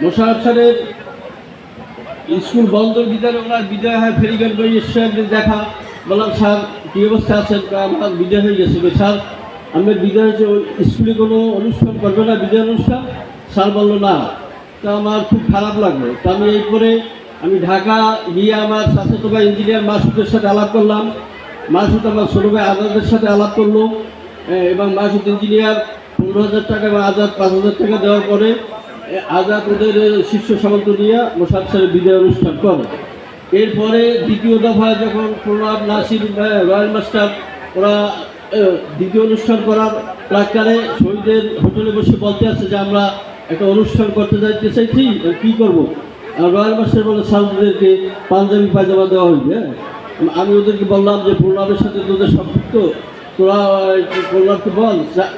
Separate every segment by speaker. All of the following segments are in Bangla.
Speaker 1: মোশাররফ স্যারের স্কুল বন্ধর ভিতরে ওনার বিদায় হয় ফেরিঘাট করে এসে একদিন দেখা, বললাম স্যার কী অবস্থা আছেন? আমার বিদায় হয়ে গেছে। স্যার আমার বিদায় হয়েছে, ওই স্কুলে কোনো অনুষ্ঠান করবে না, বিদায় অনুষ্ঠান? স্যার বললো না। তা আমার খুব খারাপ লাগলো। তা আমি এরপরে আমি ঢাকা গিয়ে আমার চাচাতো ভাই ইঞ্জিনিয়ার মাসুদের সাথে আলাপ করলাম। মাসুদ আমার ছোটো ভাই আজাদের সাথে আলাপ করলো, এবং মাসুদ ইঞ্জিনিয়ার 15,000 টাকা এবং আজাদ 5,000 টাকা দেওয়ার পরে আজাদ ওদের শীর্ষ সামন্ত নিয়ে মোশাররফ স্যারের বিদায় অনুষ্ঠান করে। এরপরে দ্বিতীয় দফায় যখন প্রণব, নাসির, রয়্যাল মাস্টার ওরা দ্বিতীয় অনুষ্ঠান করার প্রাক্কালে শহীদের হোটেলে বসে বলতে আছে যে আমরা একটা অনুষ্ঠান করতে যাইতে চাইছি, কী করবো? রয়্যাল মাস্টার বলে সাউন্ডদেরকে পাঞ্জাবি পায়জামা দেওয়া হইবে। আমি ওদেরকে বললাম যে প্রণবের সাথে তোদের সম্পৃক্ত, তোরা প্রণবকে বল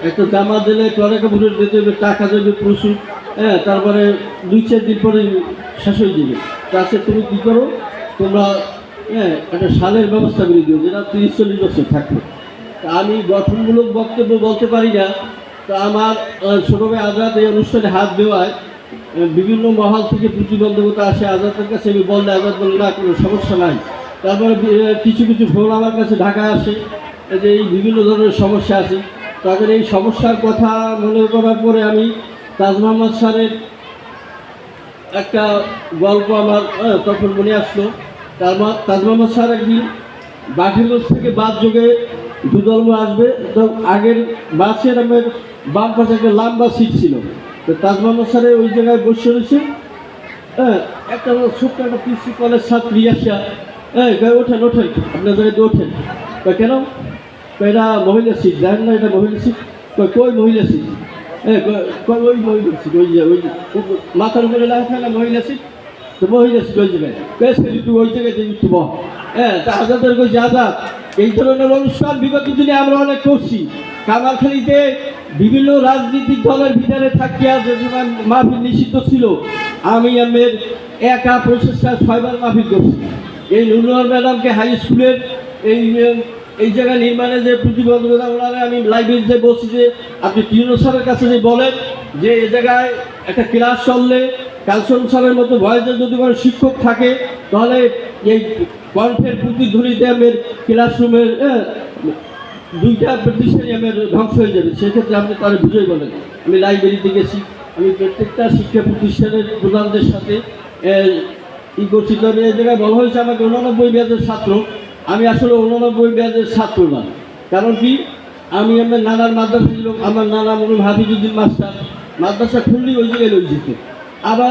Speaker 1: একটা জামা দিলে তোরা কাপড়ের দিতে হবে, টাকা দেবে প্রচুর, তারপরে 2-4 দিন পরে শেষ হয়ে যাবে। তাছাড়া তুমি কী করো, তোমরা একটা সালের ব্যবস্থা করে দিও যেটা 30-40 বছর থাকবে। তা আমি গঠনমূলক বক্তব্য বলতে পারি না। তো আমার ছোটো ভাই আজাদ এই অনুষ্ঠানে হাত দেওয়ায় বিভিন্ন মহল থেকে প্রতিবন্ধকতা আসে আজাদের কাছে। আমি বললে আজাদ বললে না, কোনো সমস্যা নাই। তারপরে কিছু কিছু ফোন আমার কাছে ঢাকায় আসে যে এই বিভিন্ন ধরনের সমস্যা আছে। তখন এই সমস্যার কথা মনে করার পরে আমি তাজ মোহাম্মদ স্যারের একটা গল্প আমার তখন মনে আসলো। তাজ মোহাম্মদ স্যার একদিন বাঘেরগঞ্জ থেকে বাস যোগে দুদলমো আসবে, তো আগের বাসের আমার বাম পাশে একটা লম্বা সিট ছিল। তো তাজ মোহাম্মদ স্যারের ওই জায়গায় বসে রয়েছে, একটা ছোট্ট একটা পিসি কলেজ ছাত্রী আসা, ওঠেন ওঠেন আপনার জায়গায় ওঠেন। কেন? এটা মহিলা সিট, জানেন না এটা মহিলা সিট? কই মহিলা সিট? ওই মহিলা সিট, ওই যে ওই মাথার উপরে লাগছে না মহিলা সিট, তো মহিলা সিট ওই জায়গায় তুই ওই জায়গায় যে উঠব। তা আজাদের কইছে আজাদ এই ধরনের অনুষ্ঠান বিগত দিনে আমরা অনেক করছি। কামারখালীতে বিভিন্ন রাজনৈতিক দলের ভিতরে থাকিয়া যে মাহফিল নিষিদ্ধ ছিল, আমি আমের একা প্রচেষ্টায় 6বার মাহফিল করছি। এই নুরুল ম্যাডামকে হাই স্কুলের এই জায়গায় নির্মাণে যে প্রতিবন্ধকতা ওনারা আমি লাইব্রেরিতে বলছি যে আপনি টিউনো স্যারের কাছে যে বলেন যে এ জায়গায় একটা ক্লাস চললে কালসন স্যারের মতো ভয়েসের যদি কোনো শিক্ষক থাকে তাহলে এই কণ্ঠের প্রতিধ্বনিতে আমার ক্লাসরুমের 2টা প্রতিষ্ঠানই আমার ধ্বংস হয়ে যাবে। সেক্ষেত্রে আপনি তারা বুঝেই বলেন। আমি লাইব্রেরিতে গেছি, আমি প্রত্যেকটা শিক্ষা প্রতিষ্ঠানের প্রধানদের সাথে করছি। তবে এই জায়গায় বলা হয়েছে আমাকে 89 ব্যাচের ছাত্র। আমি আসলে 89 ব্যাচের ছাত্র না। কারণ কি, আমি আমার নানার মাদ্রাসা ছিল, আমার নানা মরুম হাফিজুদ্দিন মাস্টার মাদ্রাসা খুললেই ওই জায়গায় লই যেত। আবার